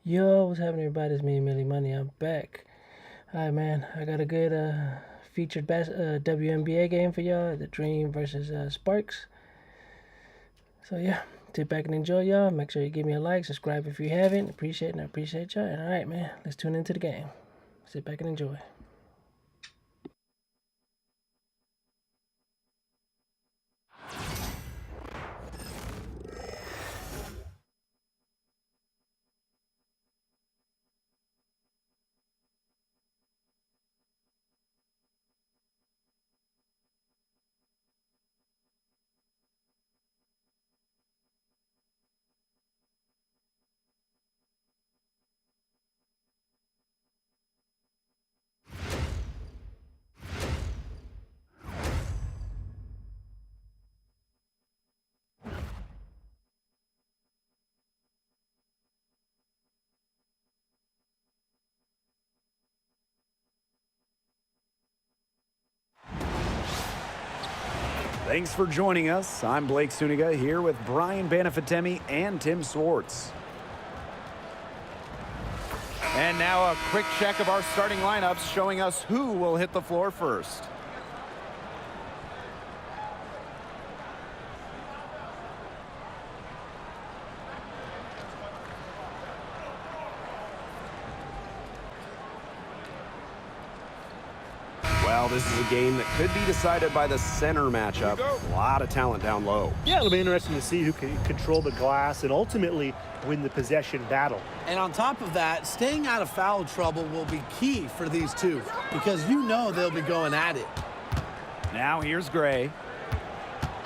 Yo, what's happening, everybody? It's me, Millie Money. I'm back. Alright, man. I got a good featured WNBA game for y'all. The Dream versus Sparks. So, yeah. Sit back and enjoy, y'all. Make sure you give me a like. Subscribe if you haven't. Appreciate it, and I appreciate y'all. And alright, man. Let's tune into the game. Sit back and enjoy. Thanks for joining us. I'm Blake Suniga here with Brian Banafitemi and Tim Swartz. And now a quick check of our starting lineups showing us who will hit the floor first. Well, this is a game that could be decided by the center matchup. A lot of talent down low. Yeah, it'll be interesting to see who can control the glass and ultimately win the possession battle. And on top of that, staying out of foul trouble will be key for these two because you know they'll be going at it. Now here's Gray.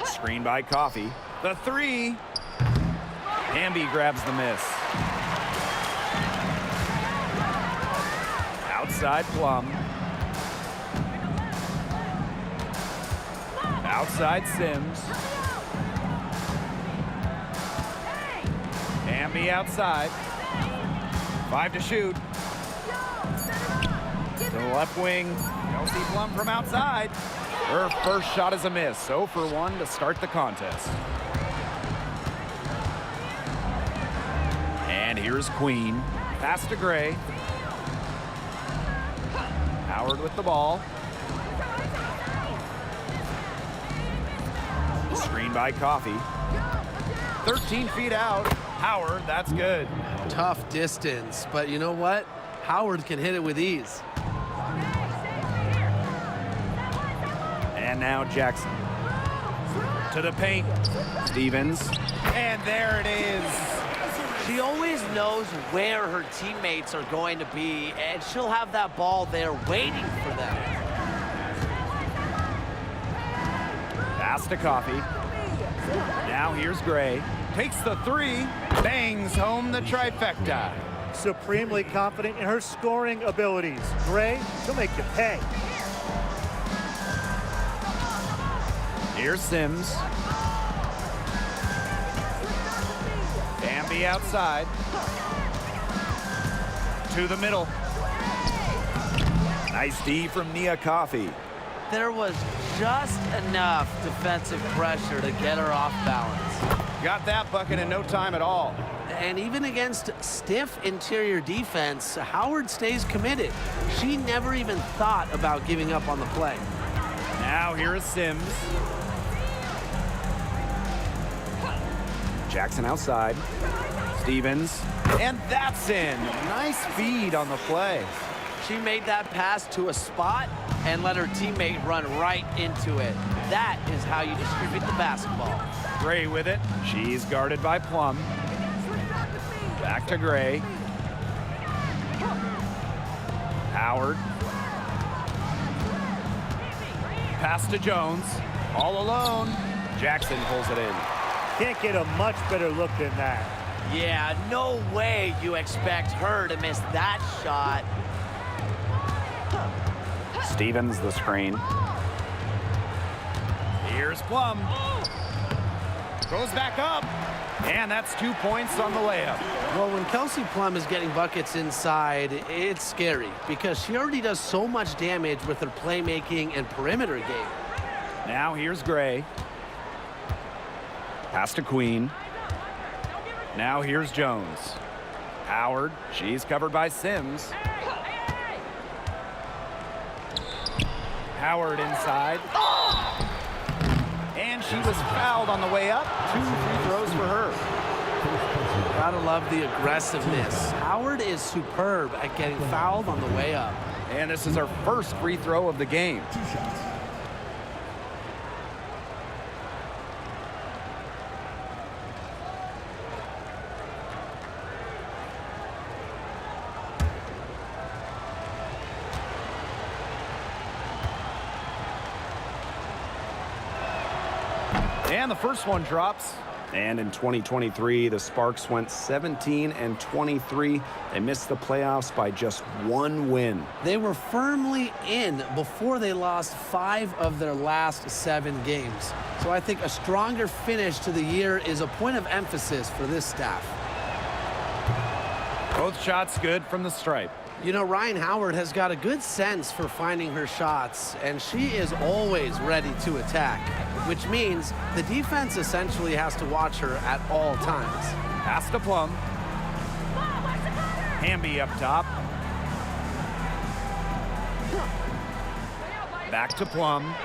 Screen by Coffee. The three. Hamby grabs the miss. Outside Plum. Outside Sims. Hamby outside. 5 to shoot. To the left wing. Kelsey Plum from outside. Her first shot is a miss. 0 for 1 to start the contest. And here's Queen. Pass to Gray. Howard with the ball. Screen by Coffee. 13 feet out. Howard, that's good. Tough distance, but you know what? Howard can hit it with ease. And now Jackson. To the paint. Stevens. And there it is. She always knows where her teammates are going to be, and she'll have that ball there waiting for them. Pass to Coffee. Now here's Gray. Takes the three. Bangs home the trifecta. Supremely confident in her scoring abilities. Gray, she'll make you pay. Here's Sims. Bambi outside. To the middle. Nice D from Nia Coffee. There was just enough defensive pressure to get her off balance. Got that bucket in no time at all. And even against stiff interior defense, Howard stays committed. She never even thought about giving up on the play. Now here is Sims. Jackson outside. Stevens. And that's in. Nice feed on the play. She made that pass to a spot and let her teammate run right into it. That is how you distribute the basketball. Gray with it. She's guarded by Plum. Back to Gray. Howard. Pass to Jones. All alone. Jackson pulls it in. Can't get a much better look than that. Yeah, no way you expect her to miss that shot. Stevens the screen. Here's Plum. Goes back up. And that's 2 points on the layup. Well, when Kelsey Plum is getting buckets inside, it's scary because she already does so much damage with her playmaking and perimeter game. Now here's Gray. Pass to Queen. Now here's Jones. Howard, she's covered by Sims. Howard inside. And she was fouled on the way up. 2 free throws for her. Gotta love the aggressiveness. Howard is superb at getting fouled on the way up. And this is her first free throw of the game. And the first one drops. And in 2023, the Sparks went 17-23. They missed the playoffs by just 1 win. They were firmly in before they lost 5 of their last 7 games. So I think a stronger finish to the year is a point of emphasis for this staff. Both shots good from the stripe. You know, Ryan Howard has got a good sense for finding her shots, and she is always ready to attack, which means the defense essentially has to watch her at all times. Pass to Plum. Hamby up top. Back to Plum.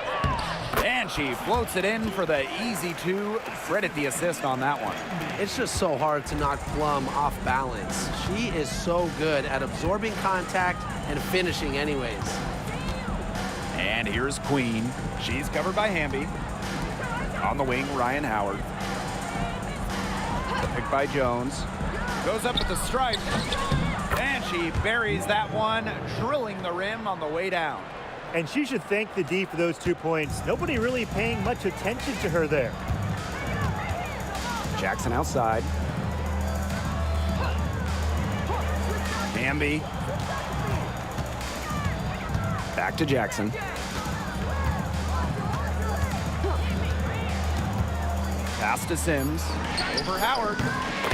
And she floats it in for the easy 2. Credit the assist on that one. It's just so hard to knock Plum off balance. She is so good at absorbing contact and finishing anyways. And here's Queen. She's covered by Hamby. On the wing, Ryan Howard. The pick by Jones. Goes up with the stripe. And she buries that one, drilling the rim on the way down. And she should thank the D for those 2 points. Nobody really paying much attention to her there. Jackson outside. Hamby. Back to Jackson. Pass to Sims. Over Howard.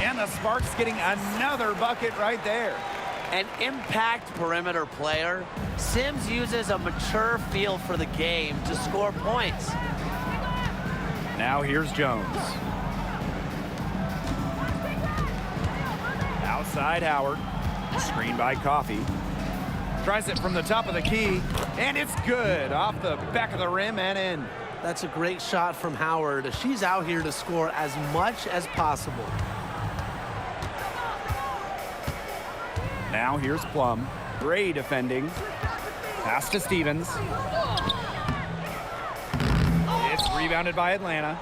And the Sparks getting another bucket right there. An impact perimeter player, Sims uses a mature feel for the game to score points. Now here's Jones. Outside Howard. Screen by Coffey. Tries it from the top of the key, and it's good. Off the back of the rim and in. That's a great shot from Howard. She's out here to score as much as possible. Now here's Plum. Gray defending. Pass to Stevens. It's rebounded by Atlanta.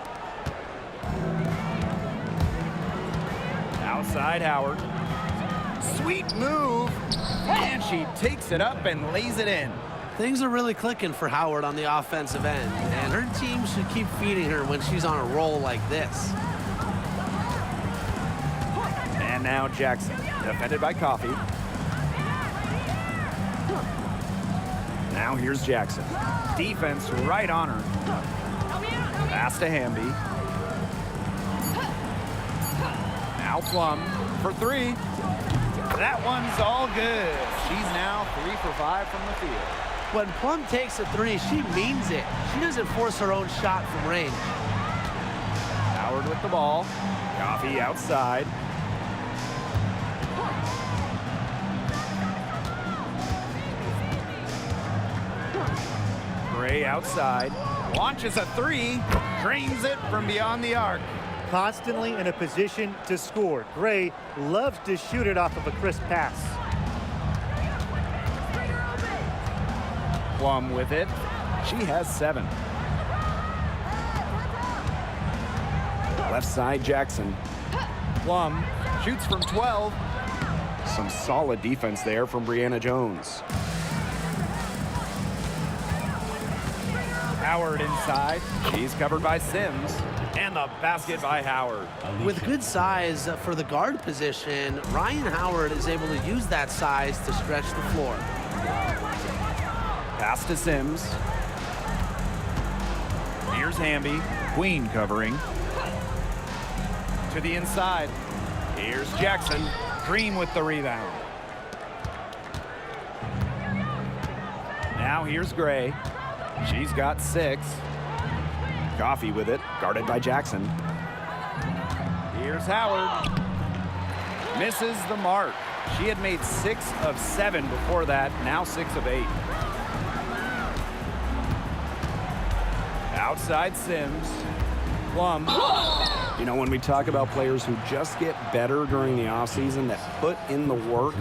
Outside Howard. Sweet move. And she takes it up and lays it in. Things are really clicking for Howard on the offensive end, and her team should keep feeding her when she's on a roll like this. And now Jackson, defended by Coffey. Now here's Jackson. Defense right on her. Pass to Hamby. Now Plum for 3. That one's all good. She's now 3 for 5 from the field. When Plum takes a 3, she means it. She doesn't force her own shot from range. Howard with the ball. Coffey outside. Gray outside. Launches a 3. Drains it from beyond the arc. Constantly in a position to score. Gray loves to shoot it off of a crisp pass. Plum with it. She has 7. Left side Jackson. Plum shoots from 12. Some solid defense there from Brianna Jones. Howard inside. She's covered by Sims. And the basket by Howard. With good size for the guard position, Ryan Howard is able to use that size to stretch the floor. Pass to Sims. Here's Hamby. Queen covering. To the inside. Here's Jackson. Dream with the rebound. Now here's Gray. She's got 6. Coffey with it, guarded by Jackson. Here's Howard. Misses the mark. She had made 6 of 7 before that, now 6 of 8. Outside Sims. Plum. You know, when we talk about players who just get better during the offseason, that put in the work,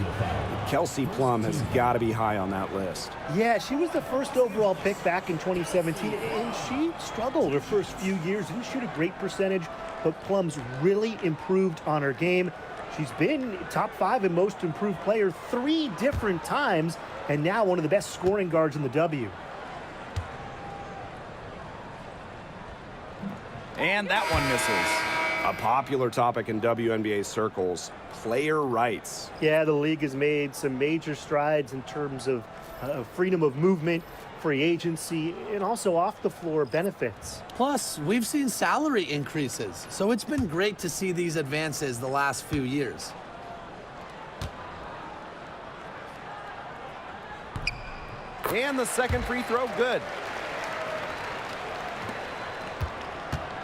Kelsey Plum has got to be high on that list. Yeah, she was the first overall pick back in 2017, and she struggled her first few years. Didn't shoot a great percentage, but Plum's really improved on her game. She's been top 5 in most improved player 3 different times, and now one of the best scoring guards in the W. And that one misses. A popular topic in WNBA circles, player rights. Yeah, the league has made some major strides in terms of freedom of movement, free agency, and also off-the-floor benefits. Plus, we've seen salary increases, so it's been great to see these advances the last few years. And the second free throw, good.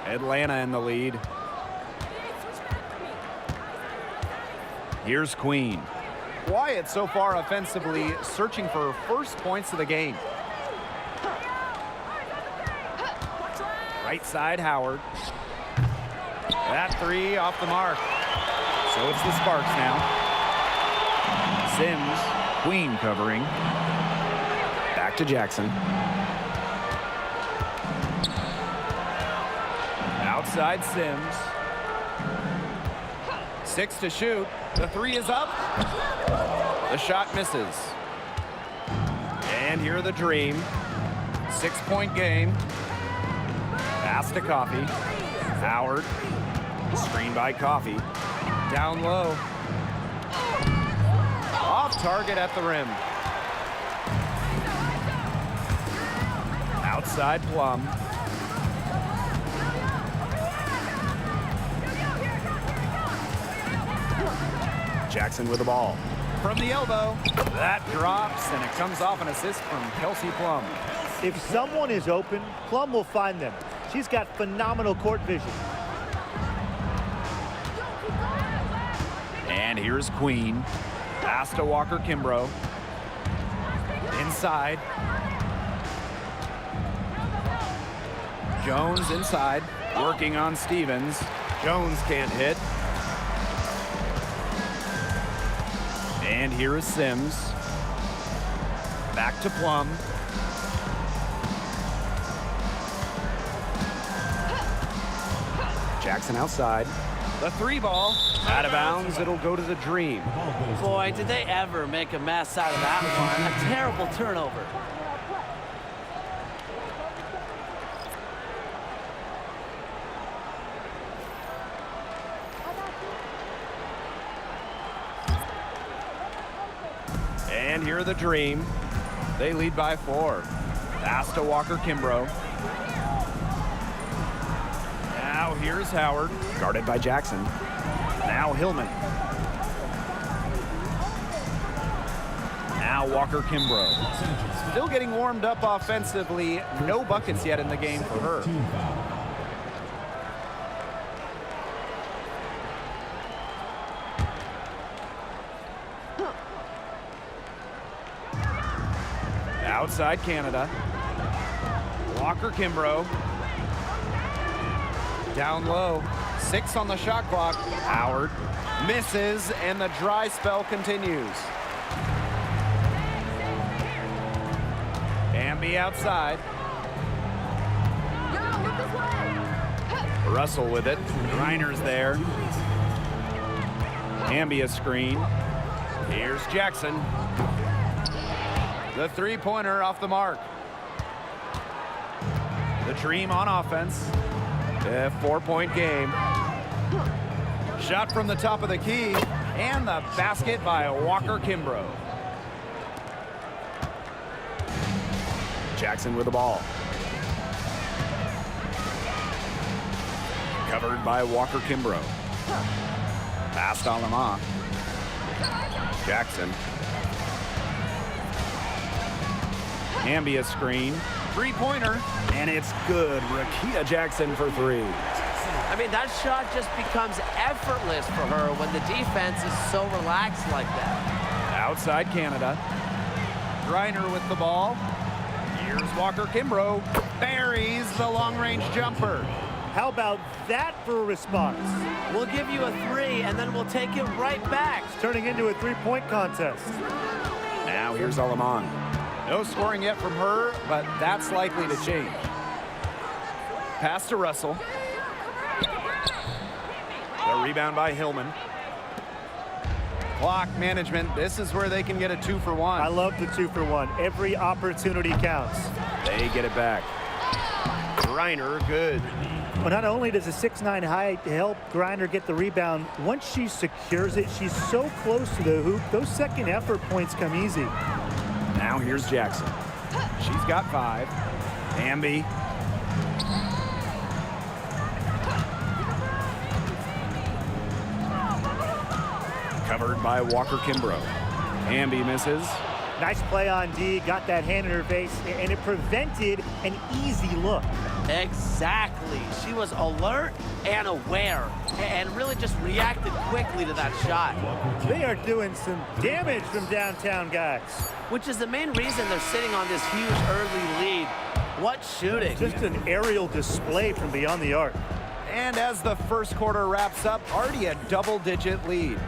Atlanta in the lead. Here's Queen. Quiet so far offensively, searching for her first points of the game. Right side, Howard. That 3 off the mark. So it's the Sparks now. Sims, Queen covering. Back to Jackson. Outside Sims. 6 to shoot. The 3 is up. The shot misses. And here are the Dream. 6-point game. Pass to Coffee. Howard. Screen by Coffee. Down low. Off target at the rim. Outside Plum. Jackson with the ball. From the elbow. That drops, and it comes off an assist from Kelsey Plum. If someone is open, Plum will find them. She's got phenomenal court vision. And here's Queen. Pass to Walker Kimbrough. Inside. Jones inside. Working on Stevens. Jones can't hit. And here is Sims. Back to Plum. Jackson outside. The 3 ball. Out of bounds. It'll go to the Dream. Boy, did they ever make a mess out of that one. A terrible turnover. And here are the Dream. They lead by 4. Pass to Walker Kimbrough. Now here's Howard. Guarded by Jackson. Now Hillman. Now Walker Kimbrough. Still getting warmed up offensively. No buckets yet in the game for her. Outside Canada. Walker Kimbrough. Down low. 6 on the shot clock. Howard misses, and the dry spell continues. Amby outside. Russell with it. Reiner's there. Amby a screen. Here's Jackson. The 3-pointer off the mark. The Dream on offense. A 4-point game. Shot from the top of the key. And the basket by Walker Kimbrough. Jackson with the ball. Covered by Walker Kimbrough. Passed on them off. Jackson. Amby a screen. 3-pointer. And it's good. Rakita Jackson for 3. I mean, that shot just becomes effortless for her when the defense is so relaxed like that. Outside Canada. Griner with the ball. Here's Walker Kimbrough. Buries the long-range jumper. How about that for a response? We'll give you a 3, and then we'll take it right back. It's turning into a three-point contest. Now here's Alaman. No scoring yet from her, but that's likely to change. Pass to Russell. The rebound by Hillman. Clock management. This is where they can get a 2-for-1. I love the 2-for-1. Every opportunity counts. They get it back. Griner, good. Well, not only does a 6'9" height help Griner get the rebound, once she secures it, she's so close to the hoop, those second effort points come easy. Now here's Jackson. She's got 5. Hamby. Covered by Walker Kimbrough. Hamby misses. Nice play on D, got that hand in her face, and it prevented an easy look. Exactly. She was alert and aware and really just reacted quickly to that shot. They are doing some damage from downtown, guys. Which is the main reason they're sitting on this huge early lead. What shooting. Just an aerial display from beyond the arc. And as the first quarter wraps up, already a double-digit lead.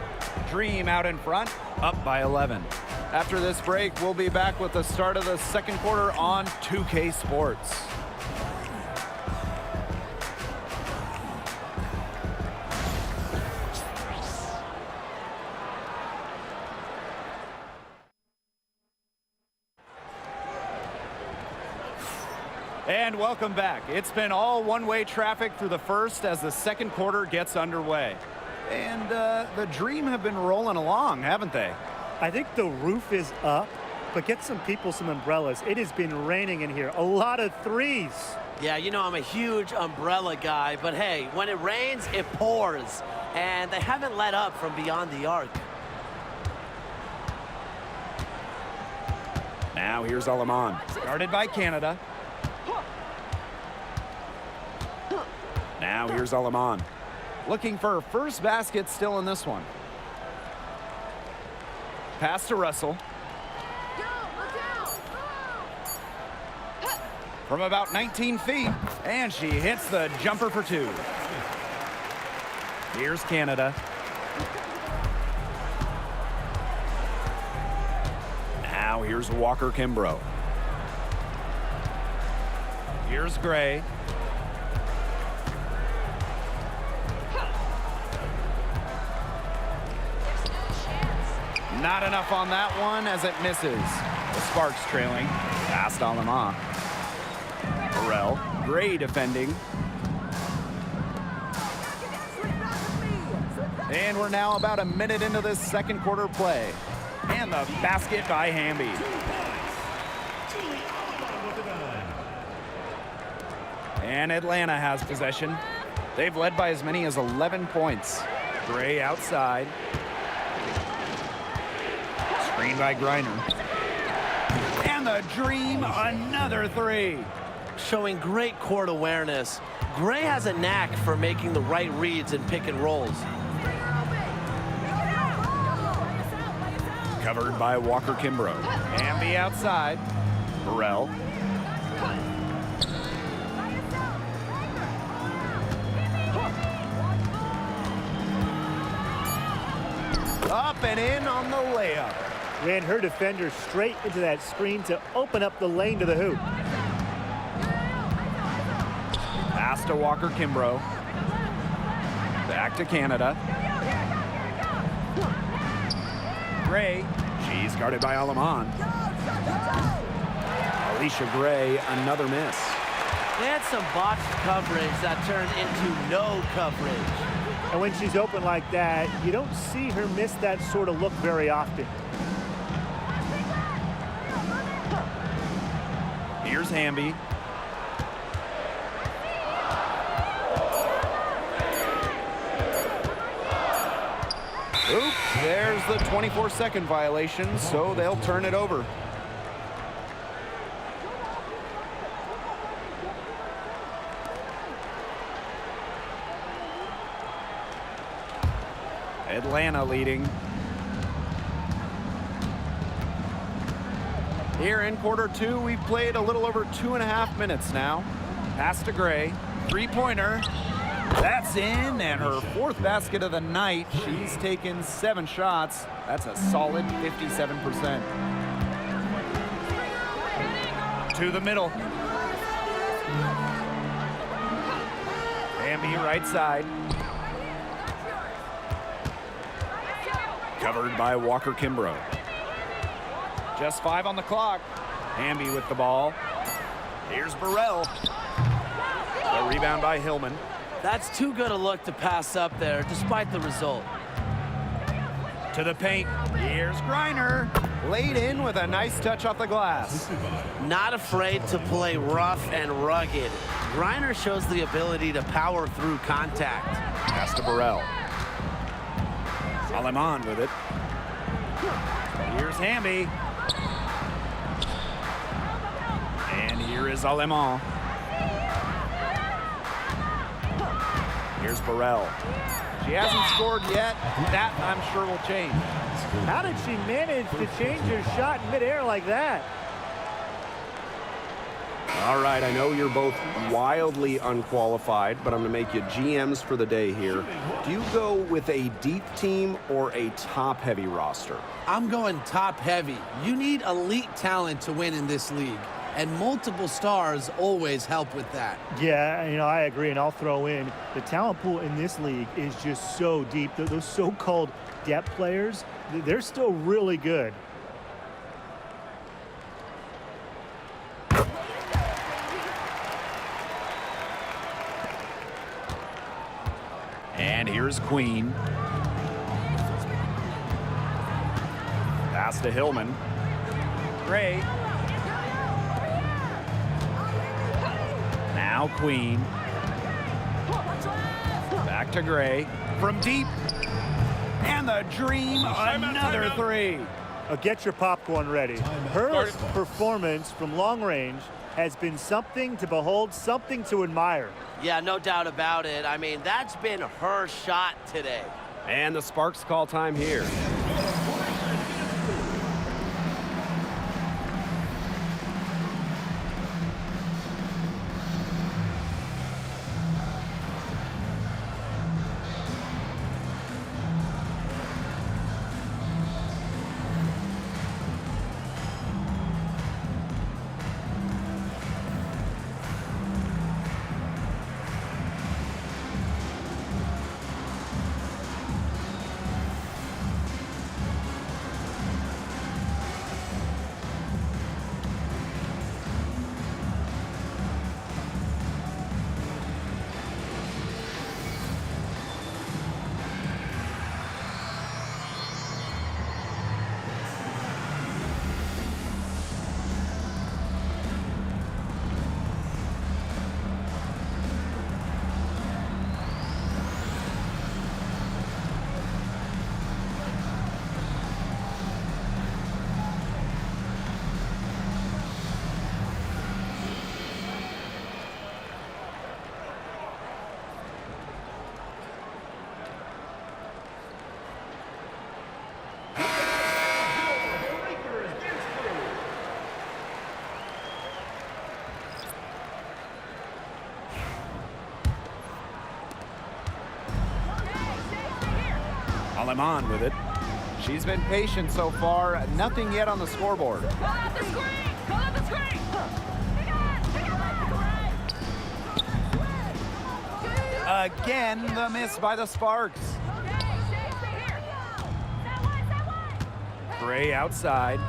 Dream out in front, up by 11. After this break, we'll be back with the start of the second quarter on 2K Sports. And welcome back. It's been all one-way traffic through the first as the second quarter gets underway. And the Dream have been rolling along, haven't they? I think the roof is up, but get some people some umbrellas. It has been raining in here. A lot of threes. Yeah, you know I'm a huge umbrella guy, but hey, when it rains, it pours. And they haven't let up from beyond the arc. Now here's Alaman. Guarded by Canada. Now here's Alaman. Looking for her first basket still in this one. Pass to Russell. From about 19 feet, and she hits the jumper for 2. Here's Canada. Now here's Walker Kimbrough. Here's Gray. Not enough on that one as it misses. The Sparks trailing. Passed on them off. Burrell. Gray defending. And we're now about a minute into this second quarter play. And the basket by Hamby. And Atlanta has possession. They've led by as many as 11 points. Gray outside. Screen by Griner. And the Dream, another 3. Showing great court awareness. Gray has a knack for making the right reads and pick and rolls. Covered by Walker Kimbrough. Hamby outside. Burrell. Up and in on the layup. Ran her defender straight into that screen to open up the lane to the hoop. Pass to Walker Kimbrough. Back to Canada. Gray. She's guarded by Alaman. Alicia Gray, another miss. They had some botched coverage that turned into no coverage. And when she's open like that, you don't see her miss that sort of look very often. Here's Hamby. Oops, there's the 24-second violation, so they'll turn it over. Atlanta leading. Here in quarter two, we've played a little over 2.5 minutes now. Pass to Gray, three-pointer. That's in, and her 4th basket of the night. She's taken 7 shots. That's a solid 57%. To the middle. Hamby right side. Covered by Walker Kimbrough. Just 5 on the clock. Hamby with the ball. Here's Burrell. A rebound by Hillman. That's too good a look to pass up there, despite the result. To the paint. Here's Griner. Laid in with a nice touch off the glass. Not afraid to play rough and rugged. Griner shows the ability to power through contact. Pass to Burrell. Aleman with it. Here's Hamby. And here is Aleman. Here's Burrell. She hasn't scored yet. That, I'm sure, will change. How did she manage to change her shot in midair like that? All right, I know you're both wildly unqualified, but I'm going to make you GMs for the day here. Do you go with a deep team or a top-heavy roster? I'm going top heavy. You need elite talent to win in this league, and multiple stars always help with that. Yeah, I agree, and I'll throw in the talent pool in this league is just so deep. Those so-called depth players, they're still really good. And here's Queen. Pass to Hillman. Gray. Now Queen. Back to Gray. From deep. And the dream, another three. Get your popcorn ready. Her performance from long range has been something to behold, something to admire. Yeah, no doubt about it. I mean, that's been her shot today. And the Sparks call time here. Aleman with it. She's been patient so far. Nothing yet on the scoreboard. Call out the screen! Call out the screen! Again, the miss by the Sparks. Gray outside.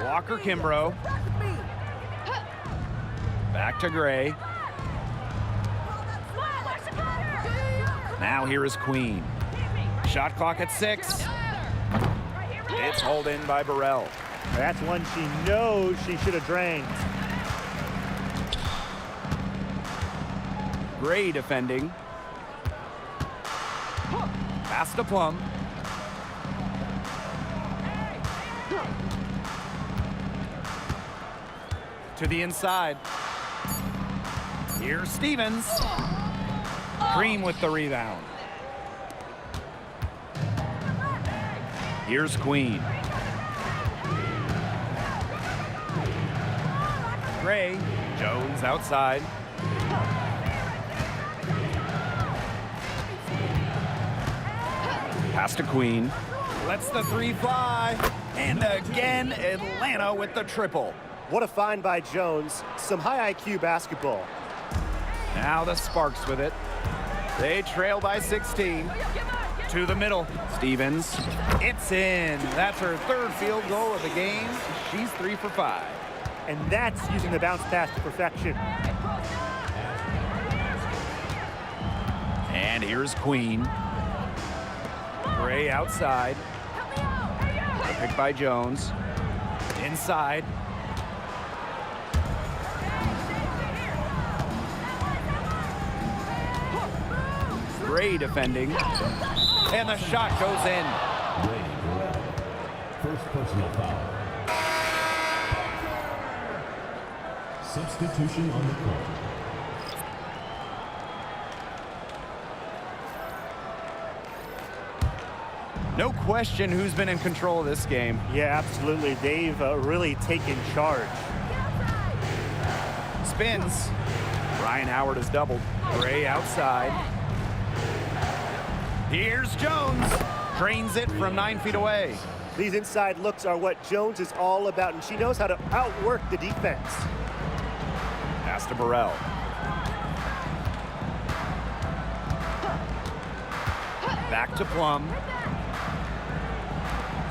Walker Kimbrough. Back to Gray. Now here is Queen. Shot clock at 6. It's hauled in by Burrell. That's one she knows she should have drained. Gray defending. Pass to Plum. To the inside. Here's Stevens. Green with the rebound. Here's Queen. Gray. Jones outside. Pass to Queen. Lets the three fly. And again, Atlanta with the triple. What a find by Jones. Some high IQ basketball. Now the Sparks with it. They trail by 16. To the middle. Stevens. It's in. That's her third field goal of the game. She's 3 for 5. And that's using the bounce pass to perfection. And here's Queen. Gray outside. Picked by Jones. Inside. Gray defending. And the shot goes in. First personal foul. Substitution on the court. No question who's been in control of this game. Yeah, absolutely. They've really taken charge. Spins. Ryan Howard is doubled. Gray outside. Here's Jones. Drains it from 9 feet away. These inside looks are what Jones is all about, and she knows how to outwork the defense. Pass to Burrell. Back to Plum.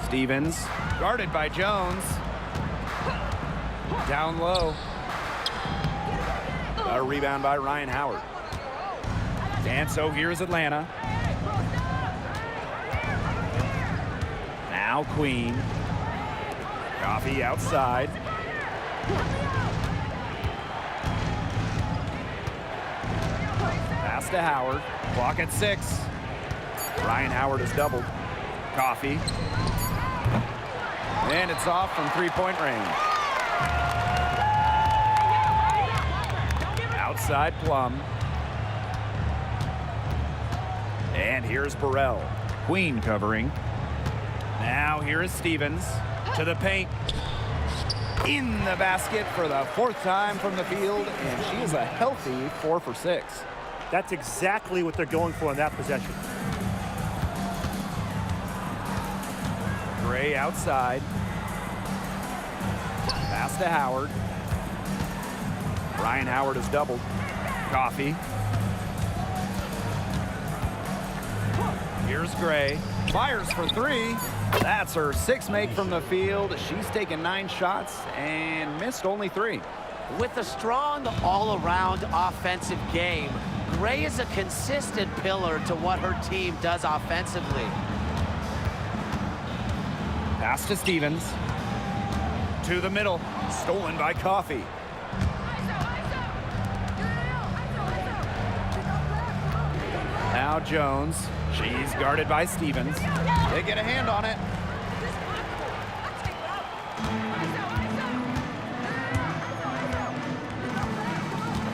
Stevens, guarded by Jones. Down low. A rebound by Ryan Howard. And so here's Atlanta. Now Queen. Coffee outside. Pass to Howard. Clock at 6. Ryan Howard is doubled. Coffee. And it's off from three-point range. Outside Plum. And here's Burrell. Queen covering. Now here is Stevens to the paint. In the basket for the 4th time from the field, and she is a healthy 4 for 6. That's exactly what they're going for in that possession. Gray outside. Pass to Howard. Ryan Howard is doubled. Coffee. Here's Gray. Fires for 3. That's her 6th make from the field. She's taken 9 shots and missed only 3. With a strong all-around offensive game, Gray is a consistent pillar to what her team does offensively. Pass to Stevens. To the middle. Stolen by Coffee. Now Jones. She's guarded by Stevens. They get a hand on it.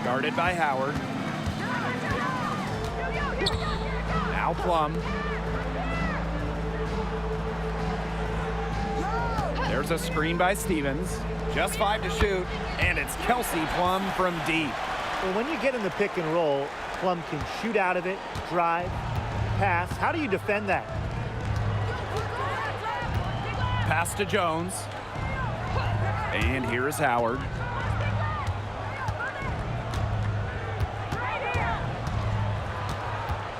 Guarded by Howard. Now Plum. There's a screen by Stevens. Just 5 to shoot. And it's Kelsey Plum from deep. Well, when you get in the pick and roll, Plum can shoot out of it, drive, pass. How do you defend that? Pass to Jones. And here is Howard.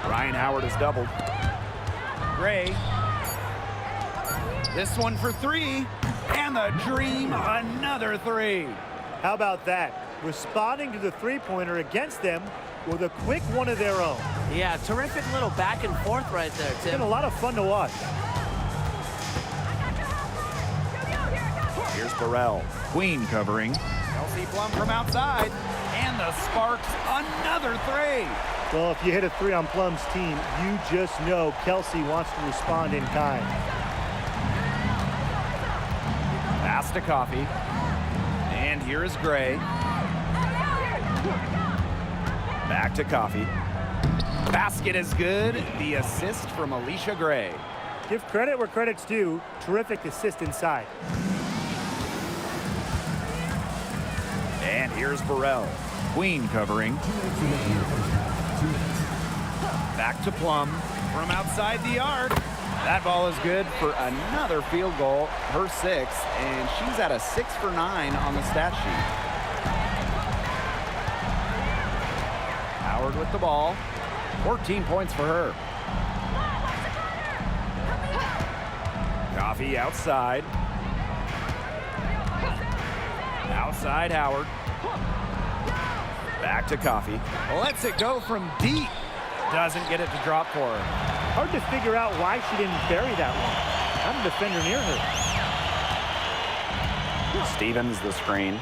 Ryan Howard is doubled. Gray. This one for 3. And the Dream, another 3. How about that? Responding to the three-pointer against them with a quick one of their own. Yeah, terrific little back and forth right there, It's Tim. been a lot of fun to watch. Here's Burrell. Queen covering. Kelsey Plum from outside. And the Sparks, another 3. Well, if you hit a 3 on Plum's team, you just know Kelsey wants to respond in kind. Pass to Coffee. And here is Gray. Back to Coffee. Basket is good. The assist from Alicia Gray. Give credit where credit's due. Terrific assist inside. And here's Burrell. Queen covering. Back to Plum from outside the arc. That ball is good for another field goal, her 6th, and she's at a 6 for 9 on the stat sheet. Howard with the ball. 14 points for her. Coffee outside. Outside Howard. Back to Coffee. Lets it go from deep. Doesn't get it to drop for her. Hard to figure out why she didn't bury that one. Not a defender near her. Stevens the screen.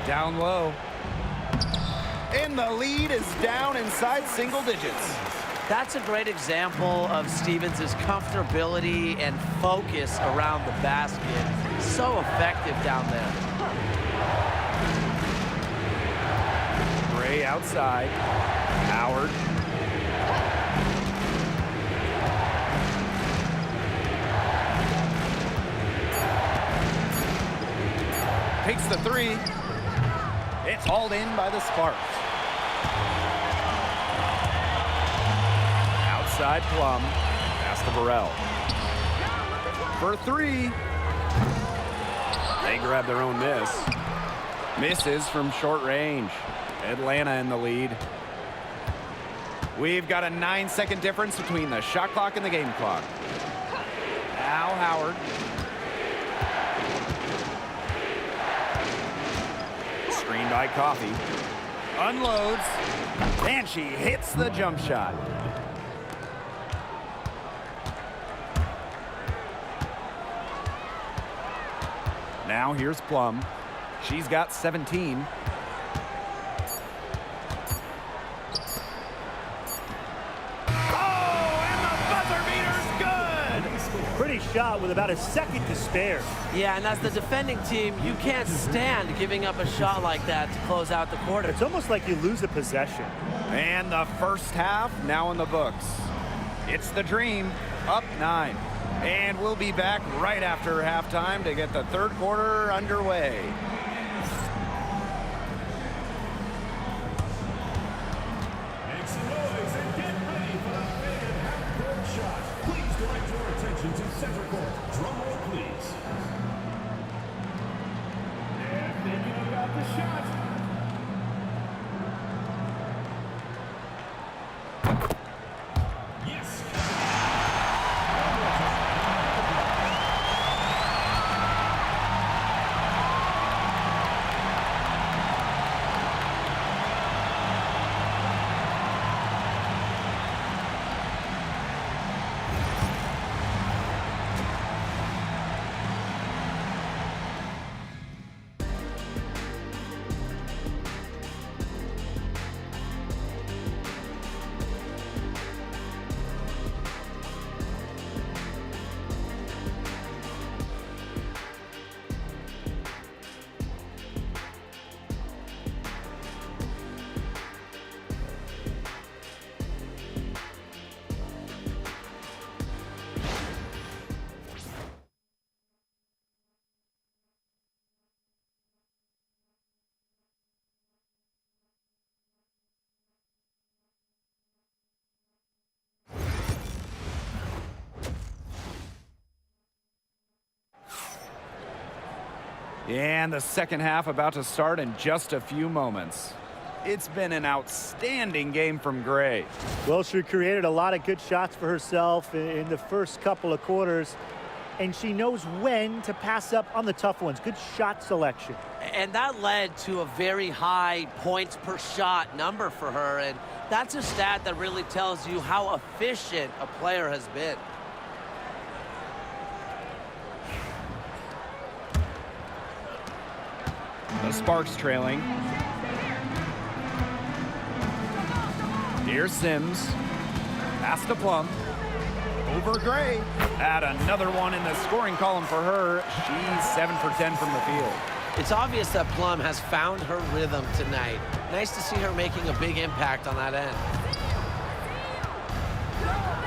Down low. And the lead is down inside single digits. That's a great example of Stevens' comfortability and focus around the basket. So effective down there. Gray outside. Howard. Takes the 3. It's hauled in by the Sparks. Outside Plum. Pass to Burrell. For 3. They grab their own miss. Misses from short range. Atlanta in the lead. We've got a 9-second difference between the shot clock and the game clock. Now Howard. Screen by Coffee. Unloads. And she hits the jump shot. Now here's Plum. She's got 17. Pretty shot with about a second to spare. Yeah, and as the defending team, you can't stand giving up a shot like that to close out the quarter. It's almost like you lose a possession. And the first half now in the books. It's the Dream, up 9. And we'll be back right after halftime to get the third quarter underway. Make some noise and get ready for the fan half-court shot. Please direct your attention to center court. Drum roll, please. And thinking about the shot. Yes. And the second half about to start in just a few moments. It's been an outstanding game from Gray. Well, she created a lot of good shots for herself in the first couple of quarters, and she knows when to pass up on the tough ones. Good shot selection. And that led to a very high points per shot number for her, and that's a stat that really tells you how efficient a player has been. The Sparks trailing. Here's Sims. Pass to Plum. Over Gray. Add another one in the scoring column for her. She's 7 for 10 from the field. It's obvious that Plum has found her rhythm tonight. Nice to see her making a big impact on that end.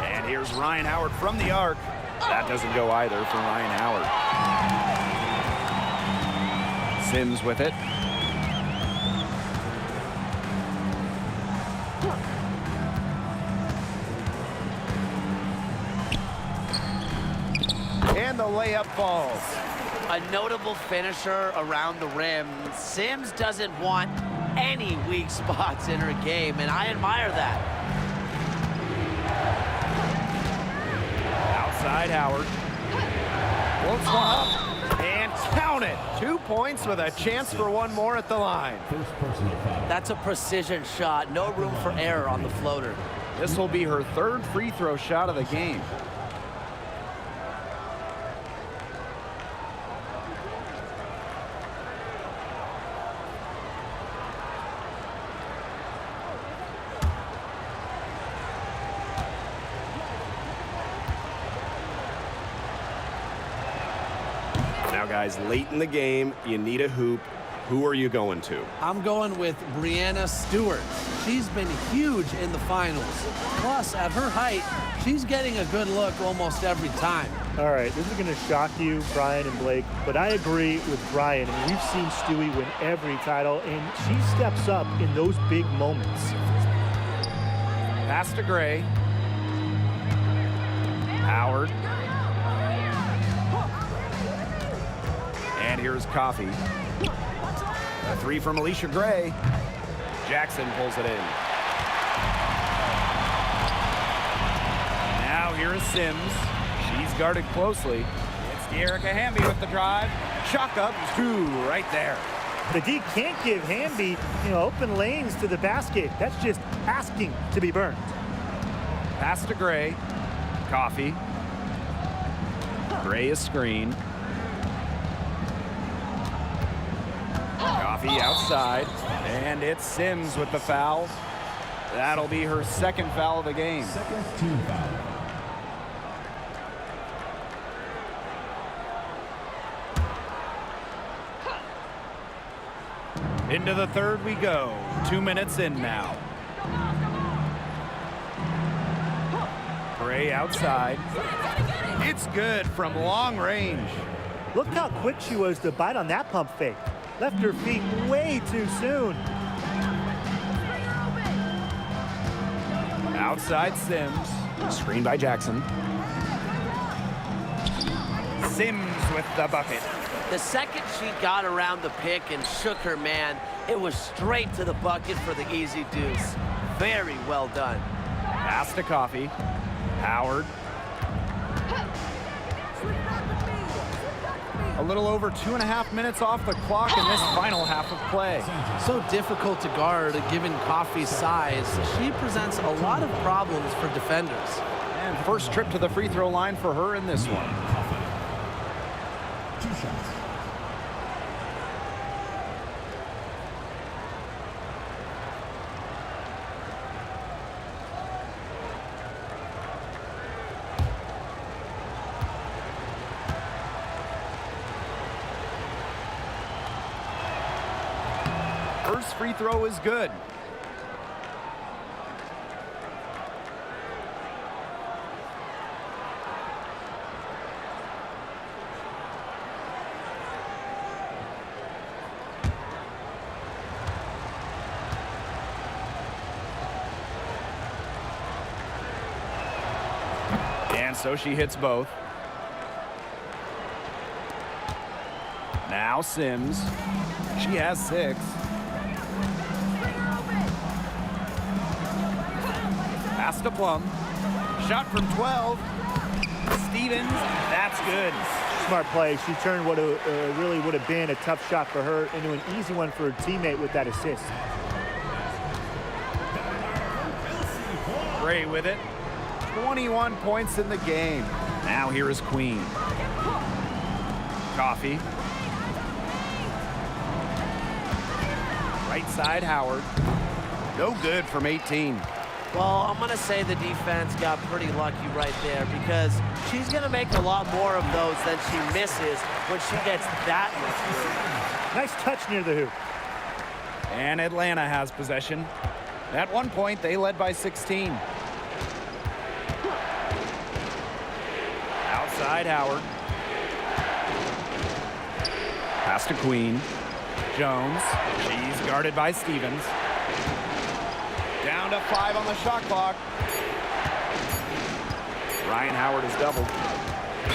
And here's Ryan Howard from the arc. That doesn't go either from Ryan Howard. Sims with it. And the layup falls. A notable finisher around the rim. Sims doesn't want any weak spots in her game, and I admire that. Outside Howard. Floats one up and count it. 2 points with a chance for one more at the line. First personal foul. That's a precision shot. No room for error on the floater. This will be her third free throw shot of the game. Now, guys, late in the game, you need a hoop. Who are you going to? I'm going with Brianna Stewart. She's been huge in the finals. Plus, at her height, she's getting a good look almost every time. All right, this is going to shock you, Brian and Blake, but I agree with Brian. I mean, we've seen Stewie win every title, and she steps up in those big moments. Pass to Gray. Howard. And here's Coffey. A three from Alicia Gray. Jackson pulls it in. Now here is Sims. She's guarded closely. It's De'Erica Hamby with the drive. Chalk up two right there. The D can't give Hamby, open lanes to the basket. That's just asking to be burned. Pass to Gray. Coffey. Gray is screened. Coffey outside, and it's Sims with the foul. That'll be her second foul of the game. Second team foul. Into the third we go. 2 minutes in now. Gray outside. It's good from long range. Look how quick she was to bite on that pump fake. Left her feet way too soon. Outside Sims. Screened by Jackson. Sims with the bucket. The second she got around the pick and shook her man, it was straight to the bucket for the easy deuce. Very well done. Pass to Coffey. Howard. A little over 2.5 minutes off the clock in this final half of play. So difficult to guard given Coffey's size. She presents a lot of problems for defenders. And first trip to the free throw line for her in this one. 2 shots. First free throw is good. And so she hits both. Now Sims. She has 6. Pass to Plum. Shot from 12. Stevens, that's good. Smart play. She turned what really would have been a tough shot for her into an easy one for her teammate with that assist. Gray with it. 21 points in the game. Now here is Queen. Coffey. Right side Howard. No good from 18. Well, I'm going to say the defense got pretty lucky right there because she's going to make a lot more of those than she misses when she gets that much room. Nice touch near the hoop. And Atlanta has possession. At one point, they led by 16. Outside Howard. Pass to Queen. Jones. She's guarded by Stevens. Down to 5 on the shot clock. Ryan Howard is doubled.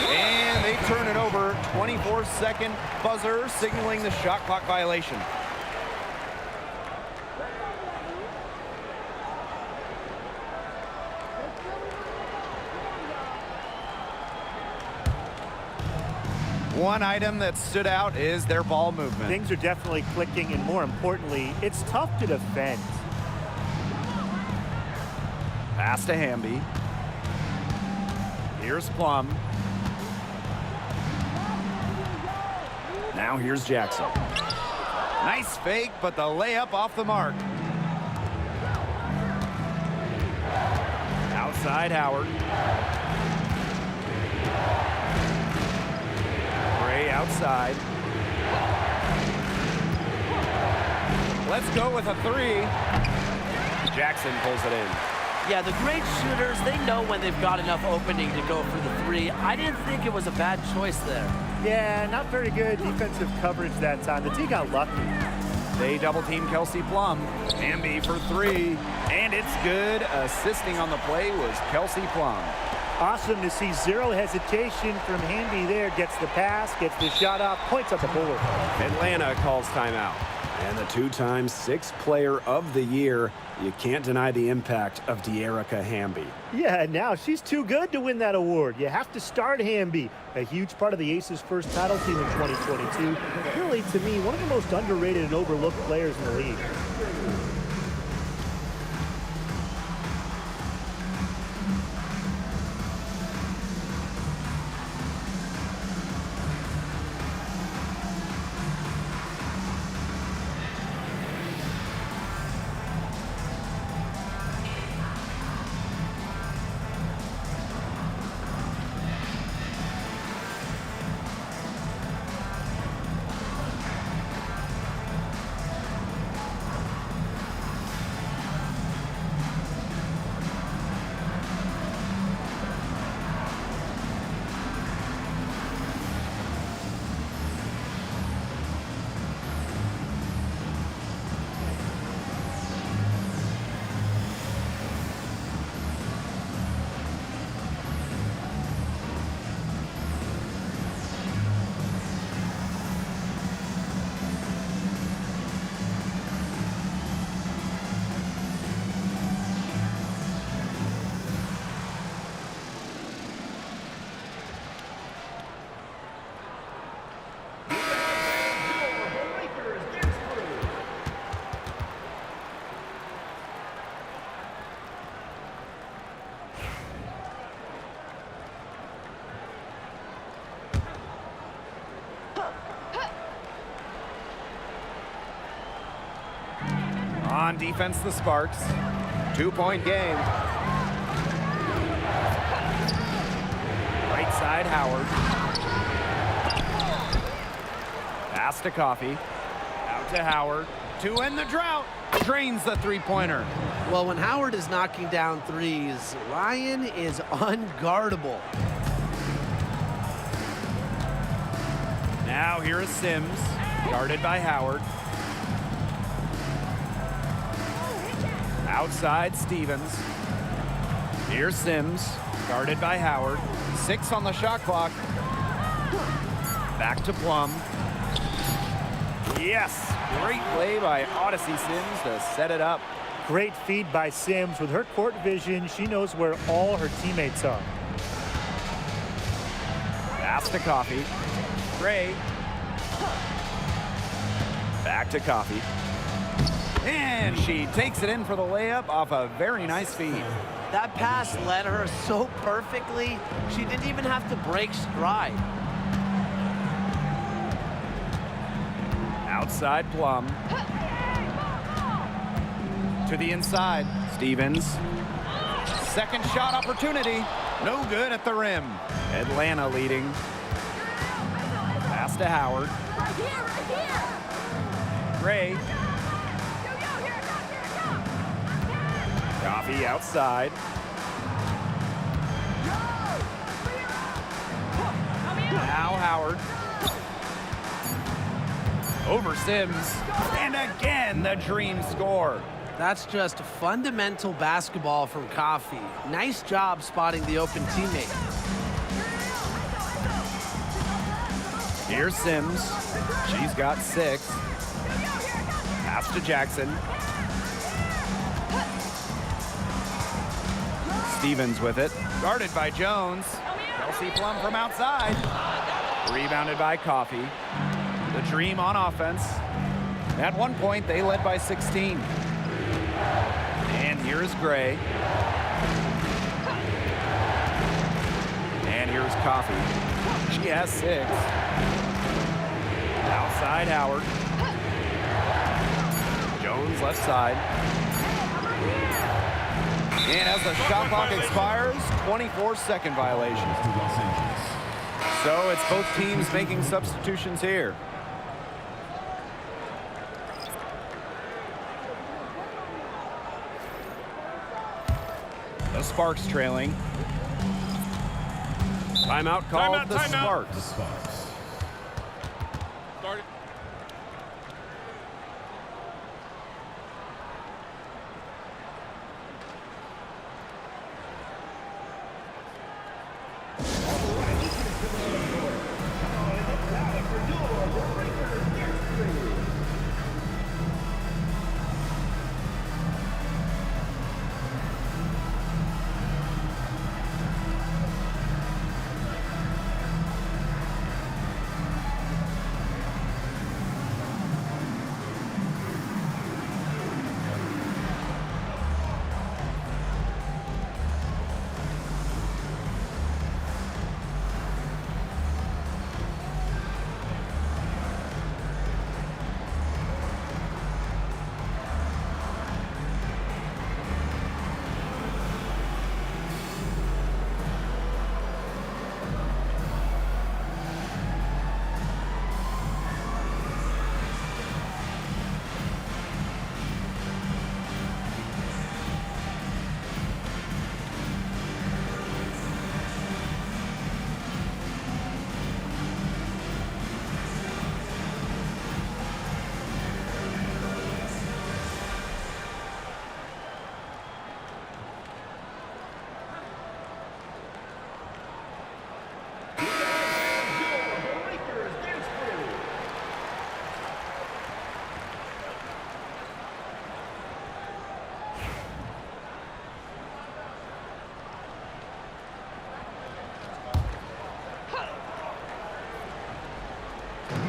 And they turn it over. 24-second buzzer signaling the shot clock violation. One item that stood out is their ball movement. Things are definitely clicking, and more importantly, it's tough to defend. Pass to Hamby. Here's Plum. Now here's Jackson. Nice fake, but the layup off the mark. Outside Howard. Gray outside. Let's go with a 3. Jackson pulls it in. Yeah, the great shooters, they know when they've got enough opening to go for the 3. I didn't think it was a bad choice there. Yeah, not very good defensive coverage that time. The team got lucky. They double team Kelsey Plum. Hamby for 3. And it's good. Assisting on the play was Kelsey Plum. Awesome to see. Zero hesitation from Hamby there. Gets the pass, gets the shot off, points up the board. Atlanta calls timeout. And the 2-time 6th player of the year. You can't deny the impact of De'Erica Hamby. Yeah, now she's too good to win that award. You have to start Hamby. A huge part of the Aces' first title team in 2022. Really, to me, one of the most underrated and overlooked players in the league. On defense, the Sparks. 2-point game. Right side, Howard. Pass to Coffey. Out to Howard. To end the drought. Drains the 3-pointer. Well, when Howard is knocking down 3s, Ryan is unguardable. Now here is Sims. Guarded by Howard. Outside Stevens. Here's Sims, guarded by Howard. 6 on the shot clock. Back to Plum. Yes, great play by Odyssey Sims to set it up. Great feed by Sims. With her court vision, she knows where all her teammates are. Pass to Coffey. Gray. Back to Coffey. And she takes it in for the layup off a very nice feed. That pass led her so perfectly, she didn't even have to break stride. Outside Plum. To the inside. Stevens. Second shot opportunity. No good at the rim. Atlanta leading. Pass to Howard. Gray. Coffey outside. Howard. Over Sims. And again, the Dream score. That's just fundamental basketball from Coffee. Nice job spotting the open teammate. Here's Sims. She's got 6. Pass to Jackson. Stevens with it. Guarded by Jones. Kelsey Plum from outside. Rebounded by Coffee. The Dream on offense. At one point, they led by 16. And here's Gray. And here's Coffee. She has 6. Outside Howard. Jones left side. And as the shot clock expires, 24-second violation. So it's both teams making substitutions here. The Sparks trailing. Timeout called. The Sparks. Start it.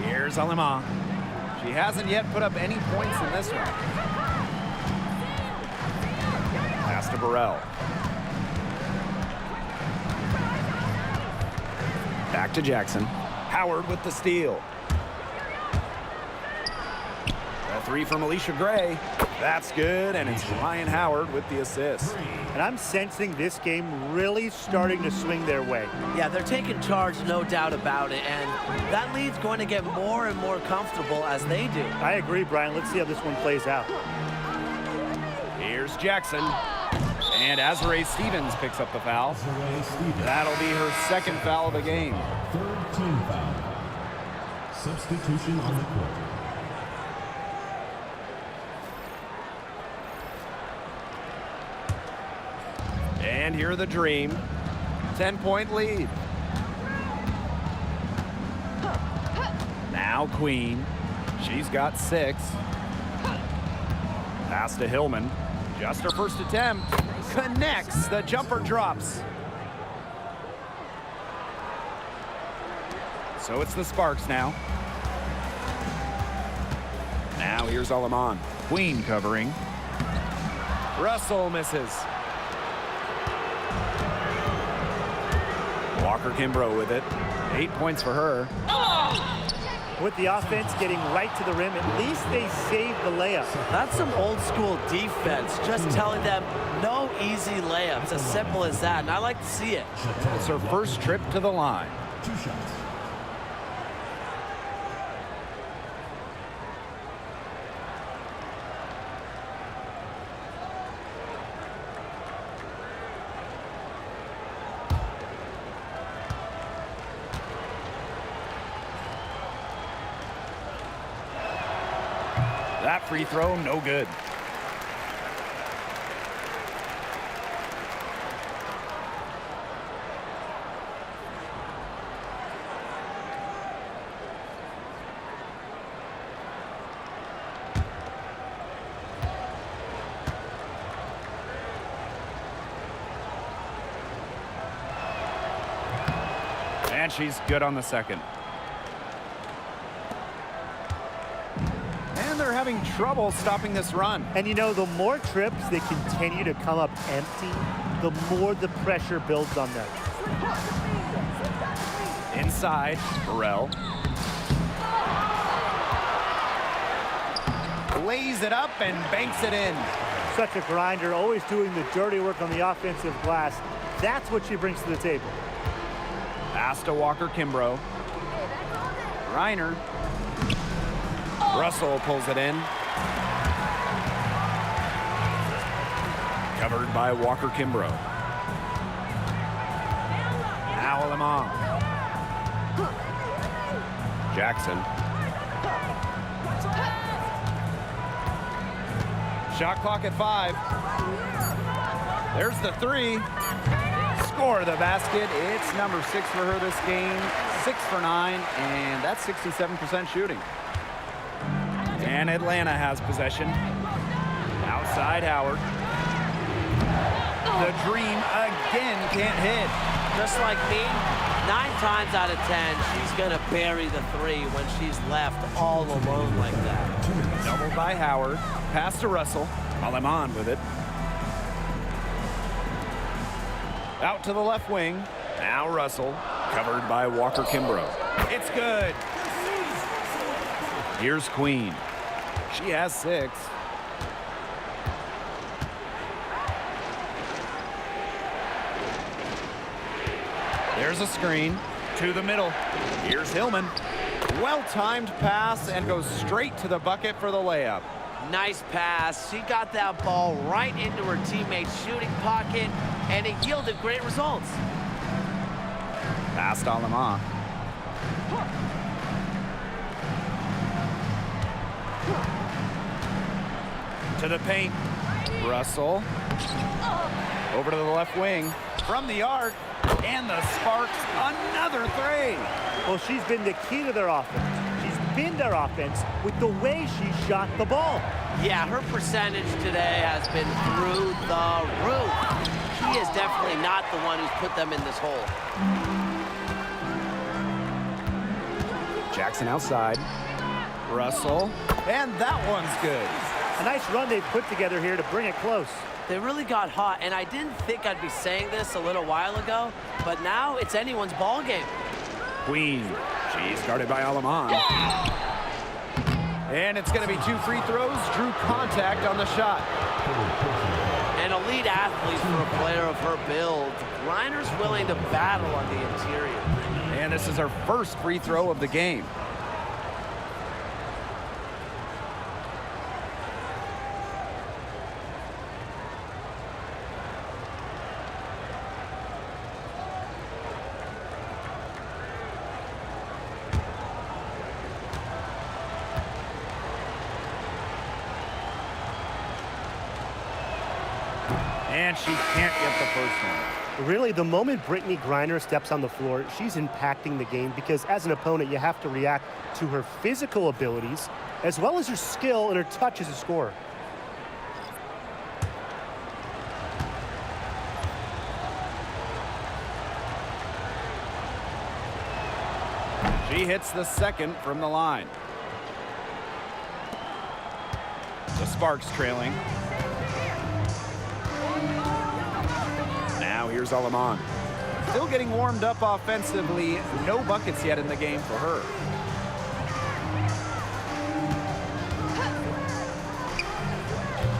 Here's Alima. She hasn't yet put up any points in this one. Pass to Burrell. Back to Jackson. Howard with the steal. A 3 from Alicia Gray. That's good, and it's Ryan Howard with the assist. And I'm sensing this game really starting to swing their way. Yeah, they're taking charge, no doubt about it, and that lead's going to get more and more comfortable as they do. I agree, Brian. Let's see how this one plays out. Here's Jackson. And Azrae Stevens picks up the foul. That'll be her second foul of the game. Third team foul. Substitution on the court. And here are the Dream. 10-point lead. Now Queen. She's got 6. Pass to Hillman. Just her first attempt. Connects. The jumper drops. So it's the Sparks now. Now here's Alaman. Queen covering. Russell misses. Walker Kimbrough with it. 8 points for her. With the offense getting right to the rim, at least they saved the layup. That's some old school defense, just telling them no easy layups, as simple as that, and I like to see it. It's her first trip to the line. 2 shots. That free throw, no good. And she's good on the second. And they're having trouble stopping this run. And you know, the more trips they continue to come up empty, the more the pressure builds on them. Inside, Burrell. Lays it up and banks it in. Such a grinder, always doing the dirty work on the offensive glass. That's what she brings to the table. Pass to Walker-Kimbrough. Reiner. Russell pulls it in. Covered by Walker-Kimbrough. Now Lamont. Jackson. Shot clock at 5. There's the 3. Score the basket. It's number 6 for her this game. 6 for 9, and that's 67% shooting. And Atlanta has possession. Outside Howard. The dream again can't hit. Just like me, 9 times out of 10, she's going to bury the 3 when she's left all alone like that. Doubled by Howard. Pass to Russell. Aleman with it. Out to the left wing. Now Russell. Covered by Walker-Kimbrough. It's good. Here's Queen. She has 6. There's a screen to the middle. Here's Hillman. Well-timed pass and goes straight to the bucket for the layup. Nice pass. She got that ball right into her teammate's shooting pocket, and it yielded great results. Pass to Aleman. To the paint. Russell. Over to the left wing. From the arc. And the Sparks, another 3. Well, she's been the key to their offense. She's been their offense with the way she shot the ball. Yeah, her percentage today has been through the roof. She is definitely not the one who's put them in this hole. Jackson outside. Russell. And that one's good. A nice run they've put together here to bring it close. They really got hot, and I didn't think I'd be saying this a little while ago, but now it's anyone's ball game. Queen. She's guarded by Aleman. And it's going to be 2 free throws. Drew contact on the shot. An elite athlete for a player of her build. Reiner's willing to battle on the interior. And this is her first free throw of the game. And she can't get the first one. Really, the moment Brittany Griner steps on the floor, she's impacting the game because as an opponent, you have to react to her physical abilities as well as her skill and her touch as a scorer. She hits the second from the line. The Sparks trailing. Now here's Aleman. Still getting warmed up offensively. No buckets yet in the game for her.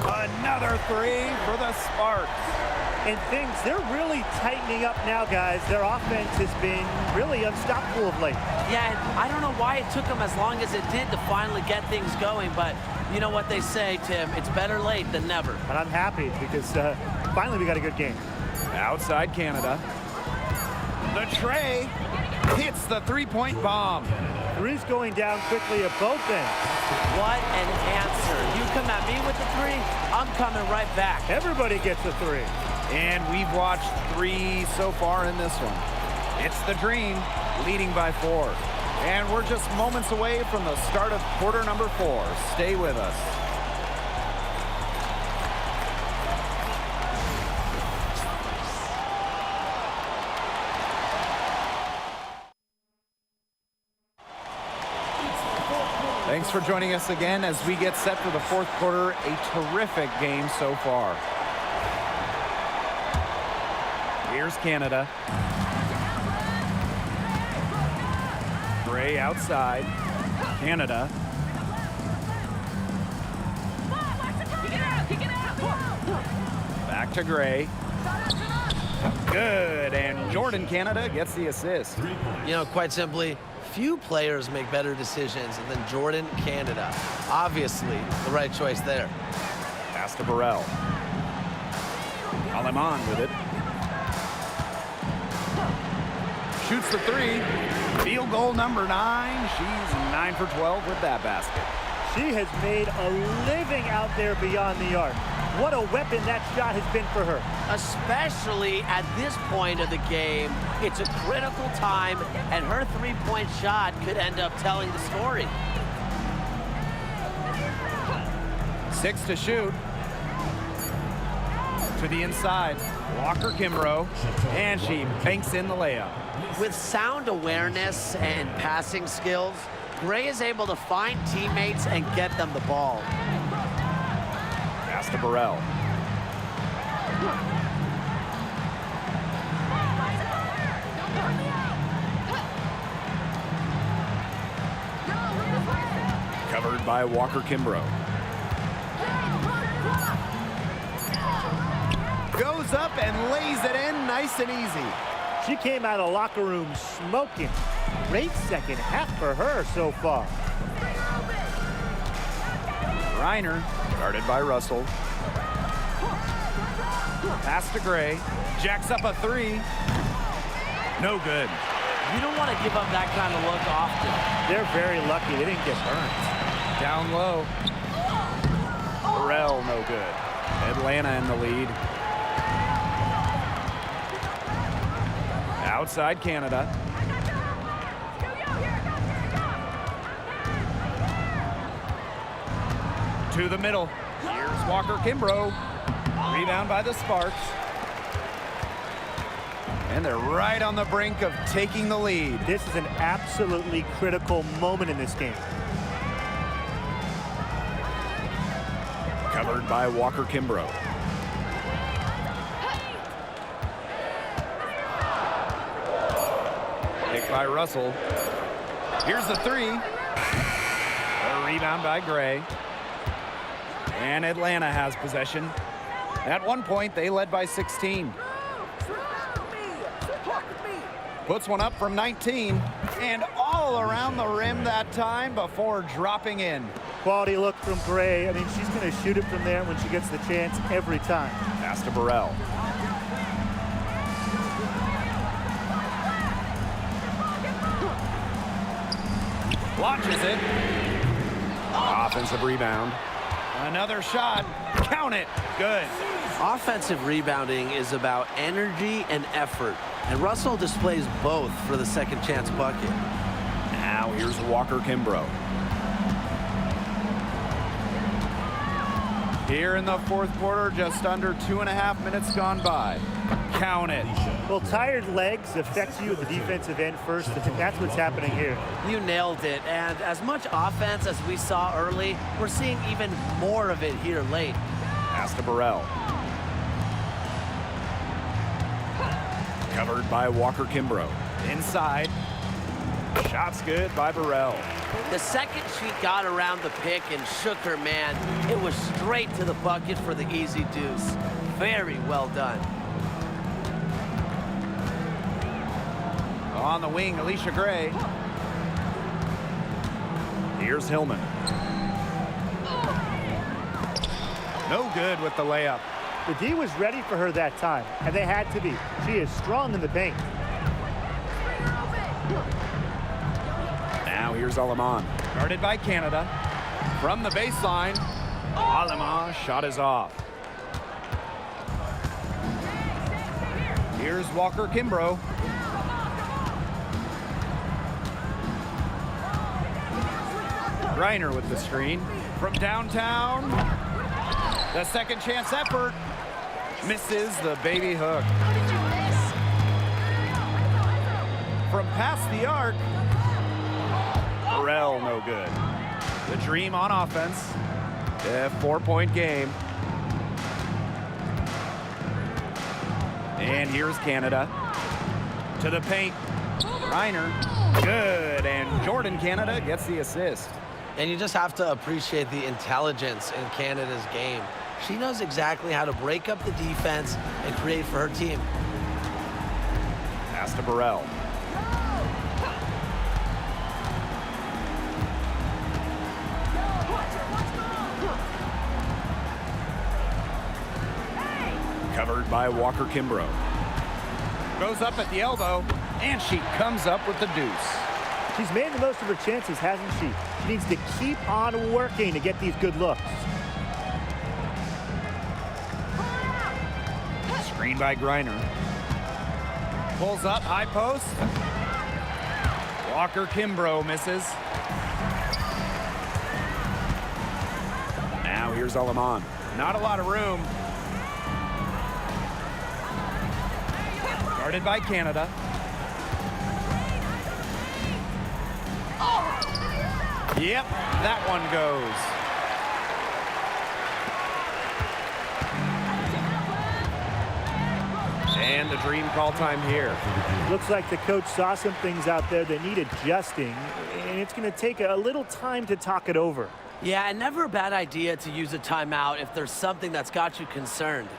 Another 3 for the Sparks. And they're really tightening up now, guys. Their offense has been really unstoppable of late. Yeah, and I don't know why it took them as long as it did to finally get things going, but you know what they say, Tim, it's better late than never. And I'm happy because finally we got a good game. Outside Canada. The tray hits the 3-point bomb. Three's going down quickly at both ends. What an answer. You come at me with the three, I'm coming right back. Everybody gets a three. And we've watched 3 so far in this one. It's the Dream leading by 4. And we're just moments away from the start of quarter number 4. Stay with us. Thanks for joining us again as we get set for the fourth quarter. A terrific game so far. Here's Canada. Gray outside. Canada. Back to Gray. Good, and Jordan Canada gets the assist. You know, quite simply, few players make better decisions than Jordan Canada. Obviously, the right choice there. Pass to Burrell. Aleman with it. Shoots the 3. Field goal number 9. She's 9 for 12 with that basket. She has made a living out there beyond the arc. What a weapon that shot has been for her. Especially at this point of the game. It's a critical time, and her three-point shot could end up telling the story. 6 to shoot. To the inside. Walker Kimbrough, and she banks in the layup. With sound awareness and passing skills, Gray is able to find teammates and get them the ball. Pass to Burrell. Covered by Walker Kimbrough. Goes up and lays it in nice and easy. She came out of the locker room smoking. Great second half for her so far. Reiner, guarded by Russell. Pass to Gray. Jacks up a 3. No good. You don't want to give up that kind of look often. They're very lucky they didn't get burned. Down low. Burrell, no good. Atlanta in the lead. Outside Canada. To the middle. Here's Walker Kimbrough. Rebound by the Sparks. And they're right on the brink of taking the lead. This is an absolutely critical moment in this game. Covered by Walker Kimbrough. Picked by Russell. Here's the 3. A rebound by Gray. And Atlanta has possession. At one point, they led by 16. Puts one up from 19. And all around the rim that time before dropping in. Quality look from Gray. I mean, she's going to shoot it from there when she gets the chance every time. Pass to Burrell. Launches it. Offensive rebound. Another shot. Count it. Good. Offensive rebounding is about energy and effort, and Russell displays both for the second chance bucket. Now here's Walker Kimbrough. Here in the fourth quarter, just under 2.5 minutes gone by. Count it. Well, tired legs affect you at the defensive end first. I think that's what's happening here. You nailed it. And as much offense as we saw early, we're seeing even more of it here late. Pass to Burrell. Covered by Walker Kimbrough. Inside. Shot's good by Burrell. The second she got around the pick and shook her man, it was straight to the bucket for the easy deuce. Very well done. On the wing, Alicia Gray. Here's Hillman. No good with the layup. The D was ready for her that time, and they had to be. She is strong in the paint. Now here's Aleman. Guarded by Canada. From the baseline, Aleman shot is off. Here's Walker Kimbrough. Reiner with the screen. From downtown, the second chance effort. Misses the baby hook. From past the arc, Burrell no good. The Dream on offense. A 4-point game. And here's Canada. To the paint. Reiner. Good. And Jordan Canada gets the assist. And you just have to appreciate the intelligence in Canada's game. She knows exactly how to break up the defense and create for her team. Pass to Burrell. Covered by Walker Kimbrough. Goes up at the elbow, and she comes up with the deuce. She's made the most of her chances, hasn't she? She needs to keep on working to get these good looks. Screen by Griner. Pulls up, high post. Walker Kimbrough misses. Now here's Aleman. Not a lot of room. Guarded by Canada. Yep, that one goes. And the Dream call time here. Looks like the coach saw some things out there that need adjusting, and it's going to take a little time to talk it over. Yeah, and never a bad idea to use a timeout if there's something that's got you concerned.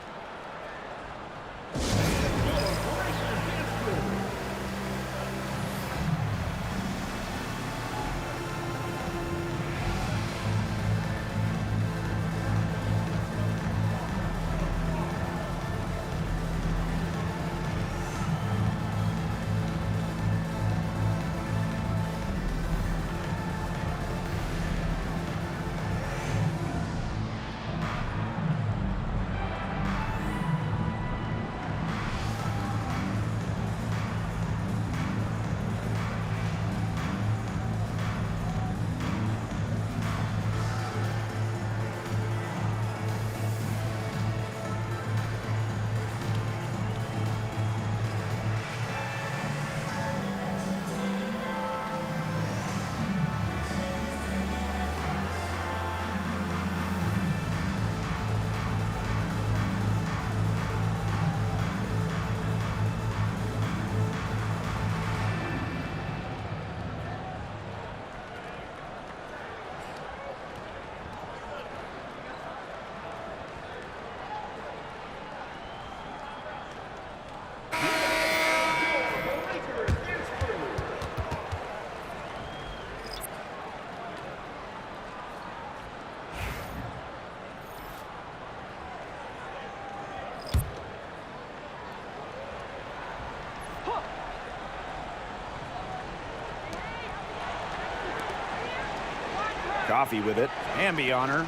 Coffee with it. Hamby on her.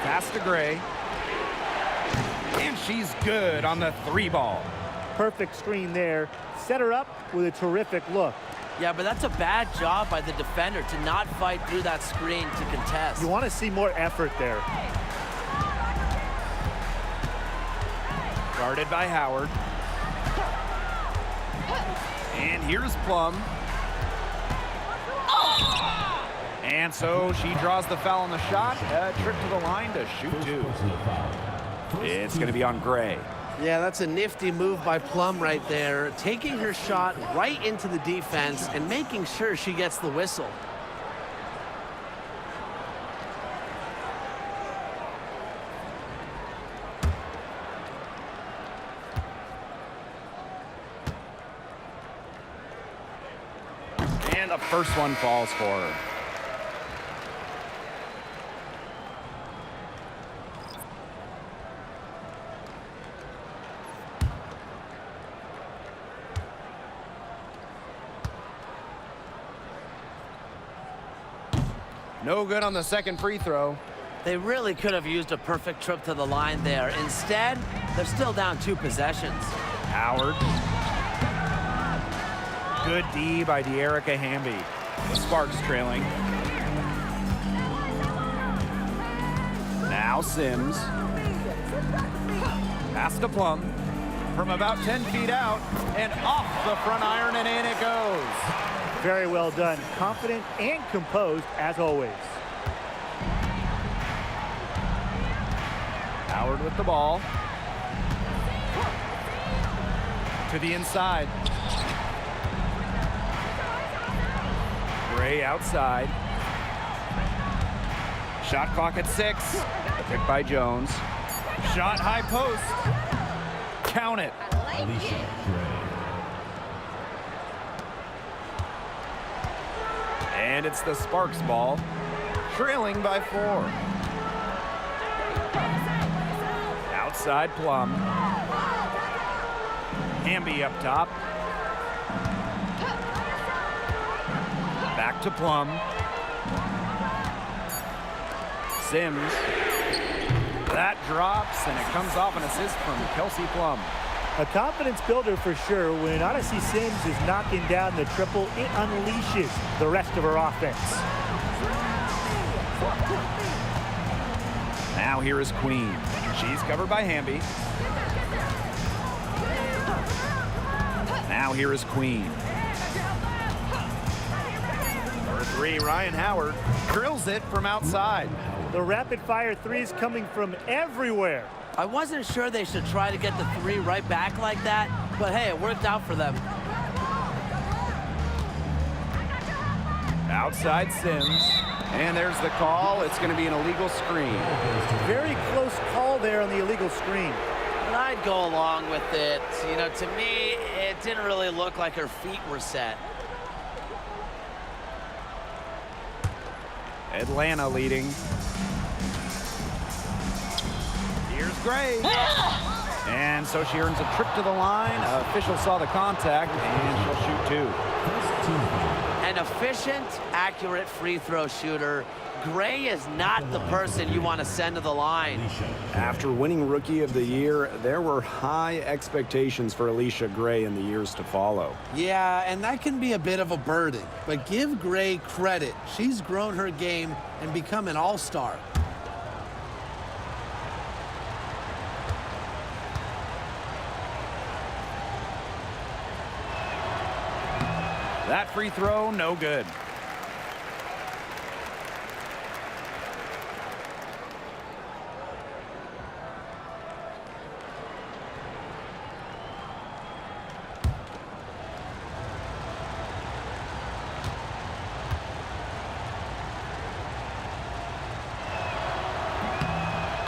Pass to Gray. And she's good on the 3-ball. Perfect screen there. Set her up with a terrific look. Yeah, but that's a bad job by the defender to not fight through that screen to contest. You want to see more effort there. Guarded by Howard. And here's Plum. And so she draws the foul on the shot. A trip to the line to shoot two. It's going to be on Gray. Yeah, that's a nifty move by Plum right there, taking her shot right into the defense and making sure she gets the whistle. And the first one falls for her. No good on the second free throw. They really could have used a perfect trip to the line there. Instead, they're still down 2 possessions. Howard. Good D by De'Erica Hamby. The Sparks trailing. Now Sims. Pass to Plum. From about 10 feet out and off the front iron, and in it goes. Very well done. Confident and composed as always. Howard with the ball. To the inside. Gray outside. Shot clock at 6. Picked by Jones. Shot high post. Count it. Alicia Gray. And it's the Sparks ball. Trailing by 4. Outside Plum. Hamby up top. Back to Plum. Sims. That drops, and it comes off an assist from Kelsey Plum. A confidence builder for sure. When Odyssey Sims is knocking down the triple, it unleashes the rest of her offense. Now here is Queen. She's covered by Hamby. Now here is Queen. For 3, Ryan Howard drills it from outside. The rapid-fire threes coming from everywhere. I wasn't sure they should try to get the 3 right back like that, but hey, it worked out for them. Outside Sims. And there's the call. It's going to be an illegal screen. Very close call there on the illegal screen. And I'd go along with it. You know, to me, it didn't really look like her feet were set. Atlanta leading. Here's Gray. And so she earns a trip to the line. Official saw the contact, and she'll shoot 2. An efficient, accurate free throw shooter. Gray is not the person you want to send to the line. After winning Rookie of the Year, there were high expectations for Alicia Gray in the years to follow. Yeah, and that can be a bit of a burden. But give Gray credit. She's grown her game and become an all-star. That free throw, no good.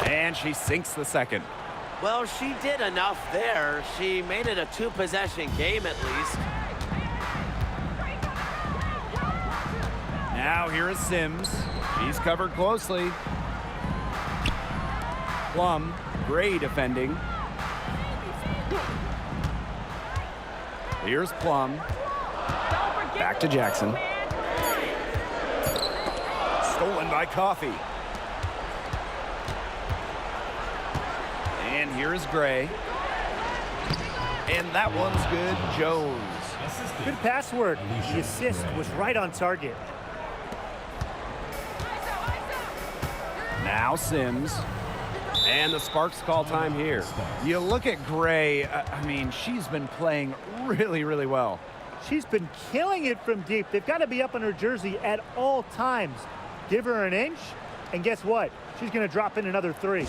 And she sinks the second. Well, she did enough there. She made it a 2-possession game at least. Now here is Sims. She's covered closely. Plum, Gray defending. Here's Plum. Back to Jackson. Stolen by Coffey. And here is Gray. And that one's good. Jones. Good pass work. The assist was right on target. Now Sims. And the Sparks call time here. You look at Gray, I mean, she's been playing really, really well. She's been killing it from deep. They've got to be up on her jersey at all times. Give her an inch, and guess what? She's going to drop in another 3.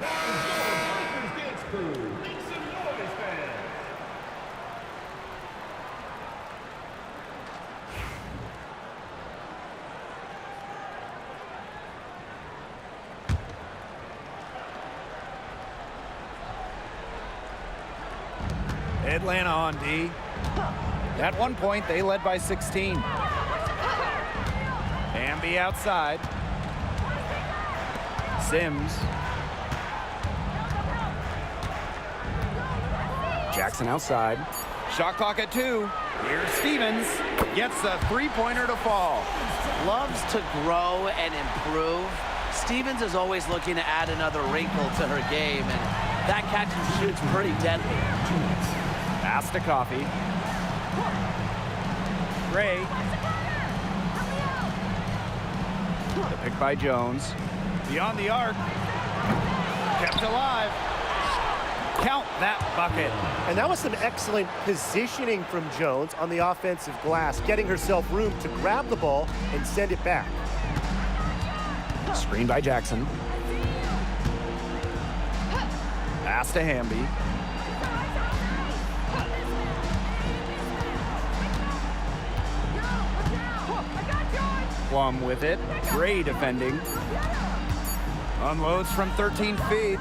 Lakers dance crew. Make some noise, fans. Atlanta on D. At one point, they led by 16. Hamby outside. Sims. Jackson outside. Shot clock at 2. Here's Stevens. Gets the three-pointer to fall. Loves to grow and improve. Stevens is always looking to add another wrinkle to her game, and that catch and shoot's pretty deadly. Pass to Coffee. Gray. The pick by Jones. Beyond the arc. Kept alive. Count that bucket. And that was some excellent positioning from Jones on the offensive glass, getting herself room to grab the ball and send it back. Screen by Jackson. Pass to Hamby. Plum with it. Gray defending. Unloads from 13 feet.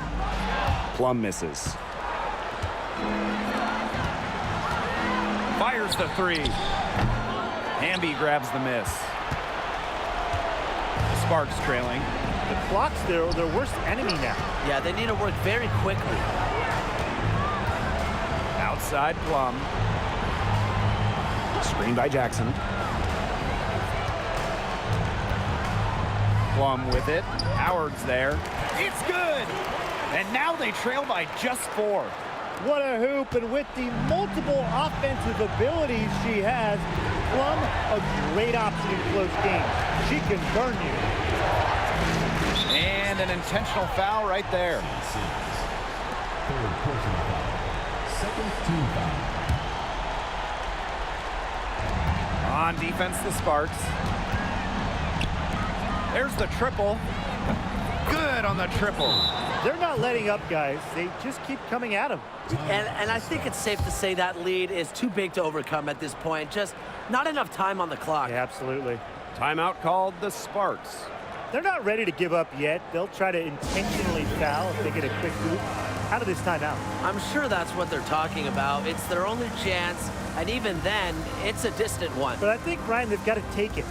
Plum misses. Fires the three. Hamby grabs the miss. Sparks trailing. The clock's their worst enemy now. Yeah, they need to work very quickly. Outside Plum. Screen by Jackson. Plum with it. Howard's there. It's good! And now they trail by just 4. What a hoop, and with the multiple offensive abilities she has, Plum, a great option in close games. She can burn you. And an intentional foul right there. Third personal foul. Second team foul. On defense, the Sparks. There's the triple. Good on the triple. They're not letting up, guys. They just keep coming at them. And I think it's safe to say that lead is too big to overcome at this point. Just not enough time on the clock. Yeah, absolutely. Timeout called the Sparks. They're not ready to give up yet. They'll try to intentionally foul if they get a quick hoop out of this timeout. I'm sure that's what they're talking about. It's their only chance, and even then, it's a distant one. But I think, Ryan, they've got to take it.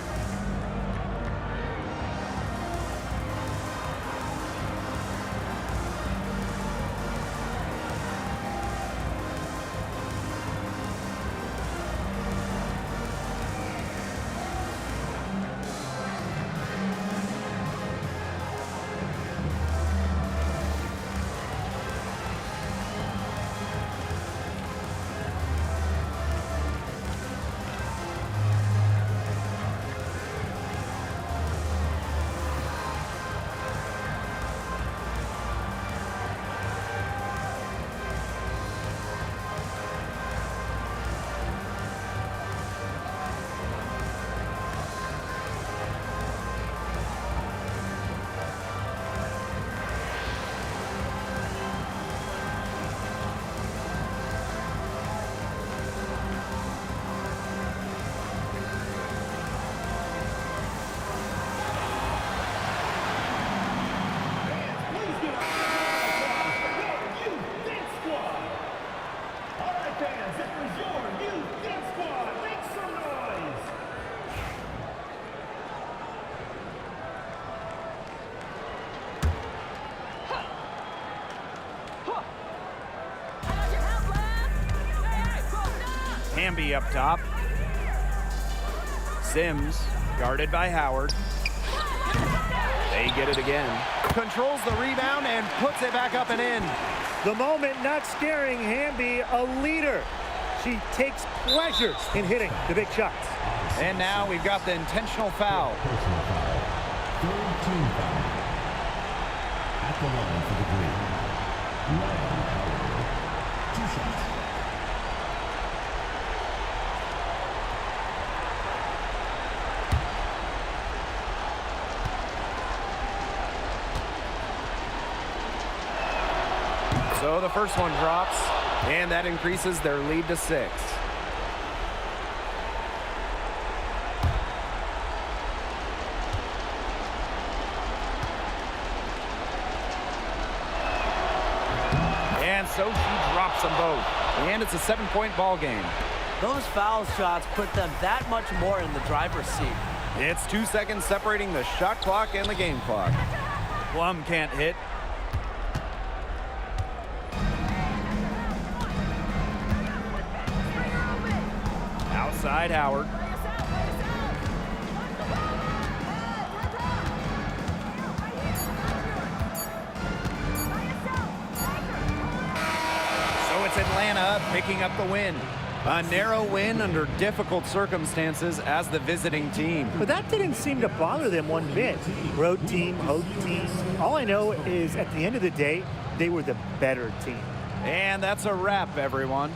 Hamby up top. Sims guarded by Howard. They get it again. Controls the rebound and puts it back up and in. The moment not scaring Hamby, a leader. She takes pleasure in hitting the big shots. And now we've got the intentional foul. Personal foul. Third team foul. At the line for the green. Ryan Howard. 2 shots. So the first one drops, and that increases their lead to 6. And so she drops them both. And it's a 7-point ball game. Those foul shots put them that much more in the driver's seat. It's 2 seconds separating the shot clock and the game clock. Plum can't hit. Outside Howard. So it's Atlanta picking up the win. A narrow win under difficult circumstances as the visiting team. But that didn't seem to bother them one bit. Road team, home team. All I know is at the end of the day, they were the better team. And that's a wrap, everyone.